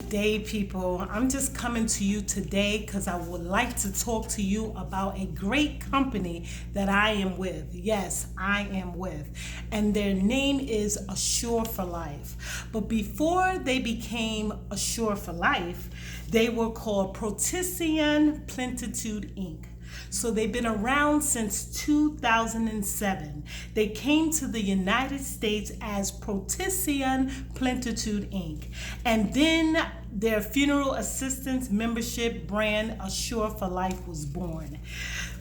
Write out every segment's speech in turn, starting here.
day, people. I'm just coming to you today because I would like to talk to you about a great company that I am with. Yes, I am with. And their name is Assure for Life. But before they became Assure for Life, they were called Protician Plenitude Inc. So they've been around since 2007. They came to the United States as Protician Plenitude Inc. And then their funeral assistance membership brand Assure for Life was born.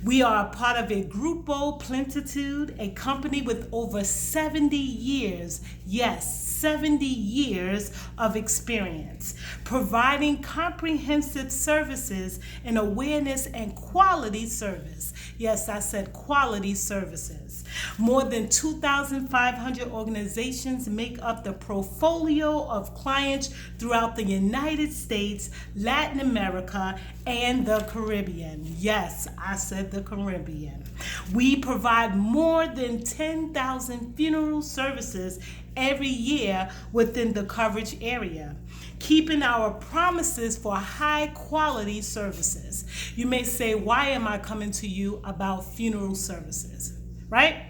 We are a part of a Grupo Plenitude, a company with over 70 years, yes, 70 years of experience, providing comprehensive services in awareness and quality service. Yes, I said quality services. More than 2,500 organizations make up the portfolio of clients throughout the United States, Latin America, and the Caribbean. Yes, I said the Caribbean. We provide more than 10,000 funeral services every year within the coverage area, keeping our promises for high quality services. You may say, why am I coming to you about funeral services, right?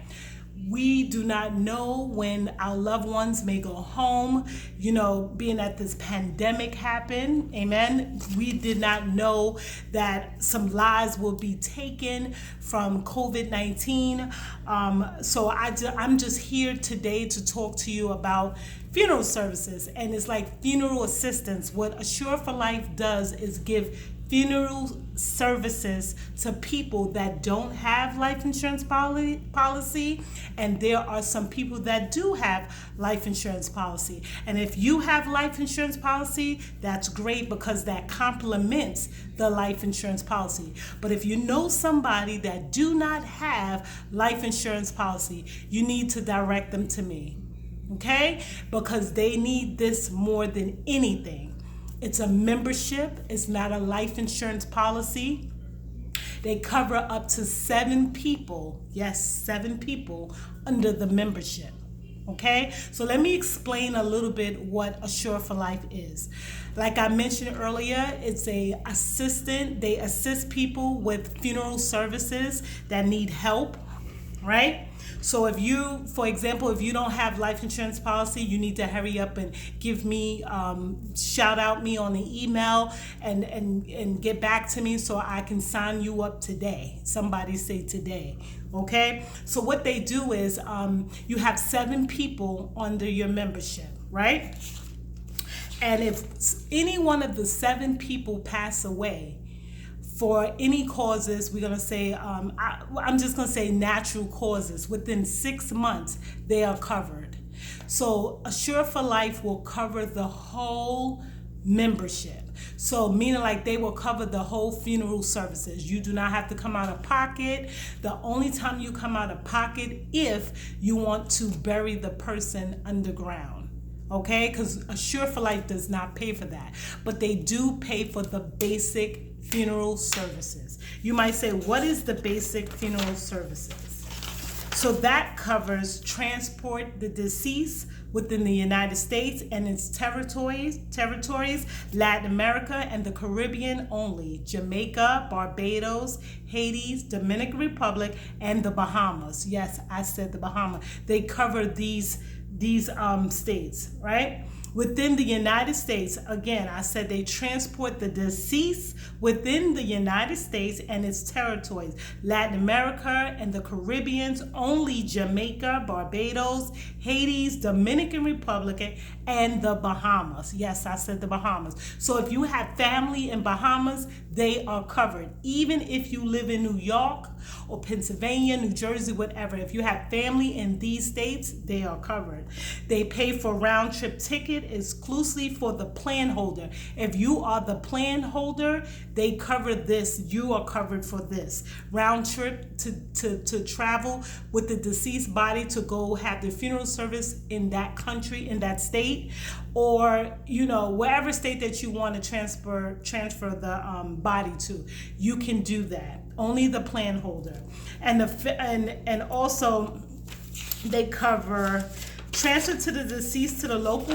We do not know when our loved ones may go home. You know, being that this pandemic happened, amen, we did not know that some lives will be taken from COVID-19. So I'm just here today to talk to you about funeral services. And it's like funeral assistance. What Assure for Life does is give funeral services to people that don't have life insurance policy, and there are some people that do have life insurance policy. And if you have life insurance policy, that's great because that complements the life insurance policy. But if you know somebody that do not have life insurance policy, you need to direct them to me, okay? Because they need this more than anything. It's a membership. It's not a life insurance policy. They cover up to 7 people. Yes, 7 people under the membership. Okay? So let me explain a little bit what Assure for Life is. Like I mentioned earlier, it's a assistant. They assist people with funeral services that need help, right? So if you, for example, if you don't have life insurance policy, you need to hurry up and give me, shout out me on the email and get back to me so I can sign you up today. Somebody say today, okay? So what they do is you have 7 people under your membership, right? And if any one of the 7 people pass away, for any causes, we're going to say, I'm just going to say natural causes, within 6 months, they are covered. So Assure for Life will cover the whole membership. So meaning like they will cover the whole funeral services. You do not have to come out of pocket. The only time you come out of pocket if you want to bury the person underground. Okay, because Assure for Life does not pay for that, but they do pay for the basic funeral services. You might say, what is the basic funeral services? So that covers transport the deceased within the United States and its territories, Latin America and the Caribbean only, Jamaica, Barbados, Haiti, Dominican Republic, and the Bahamas. Yes, I said the Bahamas. They cover these states, right? Within the United States, again, I said they transport the deceased within the United States and its territories, Latin America and the Caribbeans, only Jamaica, Barbados, Haiti, Dominican Republic, and the Bahamas. Yes, I said the Bahamas. So if you have family in Bahamas, they are covered. Even if you live in New York or Pennsylvania, New Jersey, whatever, if you have family in these states, they are covered. They pay for round trip ticket exclusively for the plan holder. If you are the plan holder, they cover this. You are covered for this. Round trip to travel with the deceased body to go have the funeral service in that country, in that state, or, you know, wherever state that you want to transfer the body to, you can do that. Only the plan holder. And also they cover transfer to the deceased to the local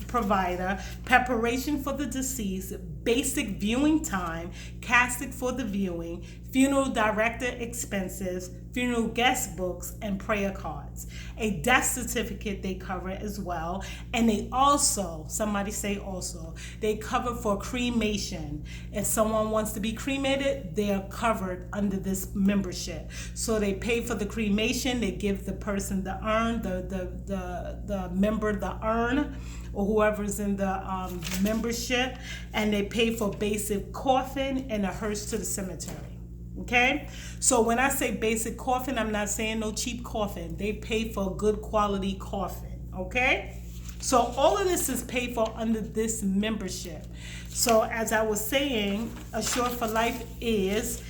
provider, preparation for the deceased, basic viewing time, casket for the viewing, funeral director expenses, funeral guest books, and prayer cards. A death certificate they cover as well. And they also, somebody say also, they cover for cremation. If someone wants to be cremated, they are covered under this membership. So they pay for the cremation, they give the person the urn, the member the urn, or whoever's in the membership, and they pay for basic coffin and a hearse to the cemetery. Okay, so when I say basic coffin, I'm not saying no cheap coffin. They pay for a good quality coffin. Okay, so all of this is paid for under this membership. So as I was saying, Assure for Life is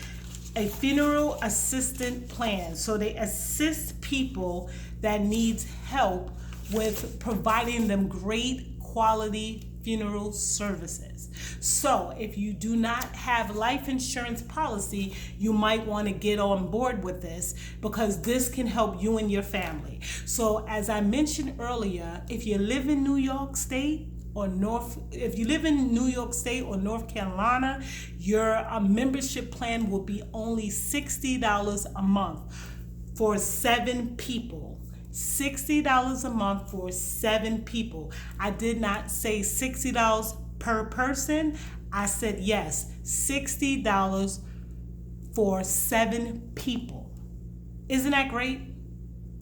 a funeral assistant plan. So they assist people that needs help with providing them great quality funeral services. So if you do not have life insurance policy, you might want to get on board with this, because this can help you and your family. So as I mentioned earlier, if you live in New York State, if you live in New York State or North Carolina, your membership plan will be only $60 a month for 7 people. $60 a month for 7 people. I did not say $60 per person. I said yes, $60 for 7 people. Isn't that great?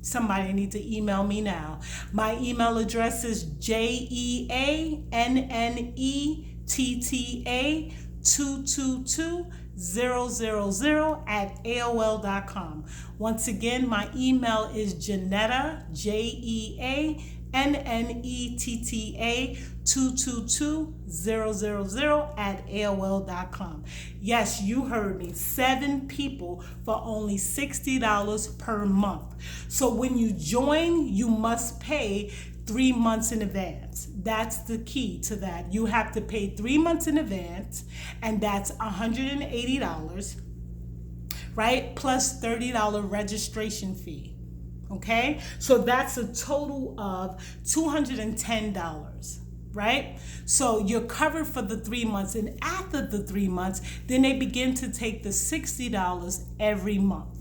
Somebody need to email me now. My email address is JEANNETTA2220000@AOL.com. Once again, my email is Janetta, JEANNETTA2220000@AOL.com. Yes, you heard me. 7 people for only $60 per month. So when you join, you must pay 3 months in advance. That's the key to that. You have to pay 3 months in advance, and that's $180, right? Plus $30 registration fee. Okay? So that's a total of $210. Right? So you're covered for the 3 months, and after the 3 months, then they begin to take the $60 every month.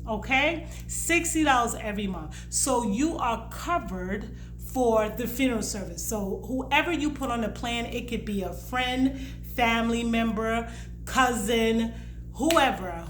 Okay? $60 every month. So you are covered for the funeral service. So whoever you put on the plan, it could be a friend, family member, cousin, whoever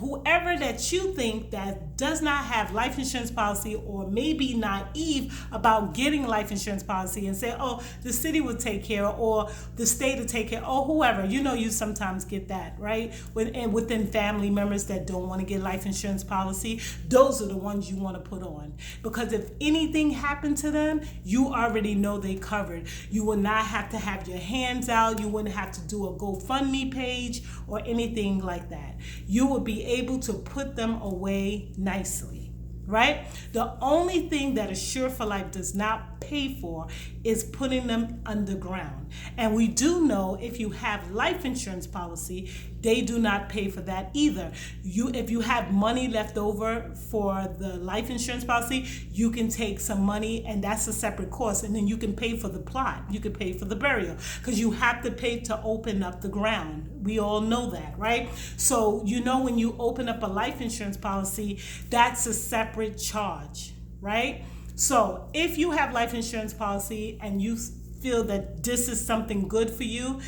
that you think that does not have life insurance policy, or maybe naive about getting life insurance policy and say, oh, the city will take care, or the state will take care, or whoever. You know, you sometimes get that, right? Within family members that don't want to get life insurance policy, those are the ones you want to put on. Because if anything happened to them, you already know they covered. You will not have to have your hands out. You wouldn't have to do a GoFundMe page or anything like that. You will be able to put them away nicely, right? The only thing that Assure for Life does not pay for is putting them underground. And we do know if you have life insurance policy, they do not pay for that either. If you have money left over for the life insurance policy, you can take some money, and that's a separate cost, and then you can pay for the plot. You can pay for the burial, because you have to pay to open up the ground. We all know that, right? So you know, when you open up a life insurance policy, that's a separate charge, right? So if you have life insurance policy and you feel that this is something good for you,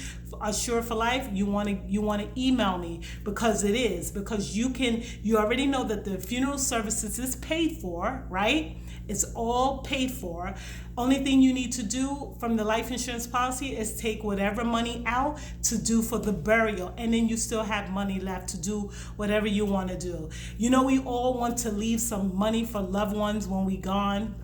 Assure for Life, you want to email me, because you already know that the funeral services is paid for, right? It's all paid for. Only thing you need to do from the life insurance policy is take whatever money out to do for the burial, and then you still have money left to do whatever you want to do. You know, we all want to leave some money for loved ones when we gone.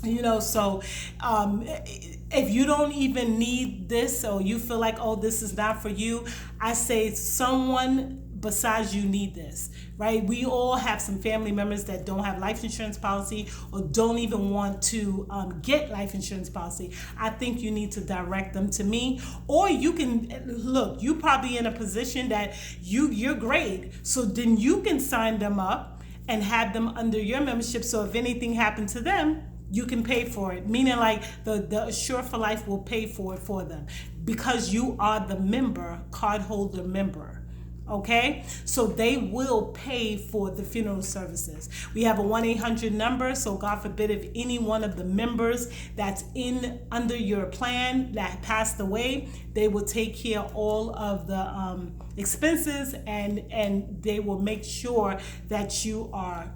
You know, so if you don't even need this, or you feel like, oh, this is not for you, I say someone besides you need this, right? We all have some family members that don't have life insurance policy, or don't even want to get life insurance policy. I think you need to direct them to me, or you can look. You probably in a position that you're great, so then you can sign them up and have them under your membership. So if anything happened to them, You can pay for it, meaning like the Assure for Life will pay for it for them because you are the member, cardholder member. Okay, so they will pay for the funeral services. We have a 1-800 number, so God forbid if any one of the members that's in under your plan that passed away, they will take care of all of the expenses, and they will make sure that you are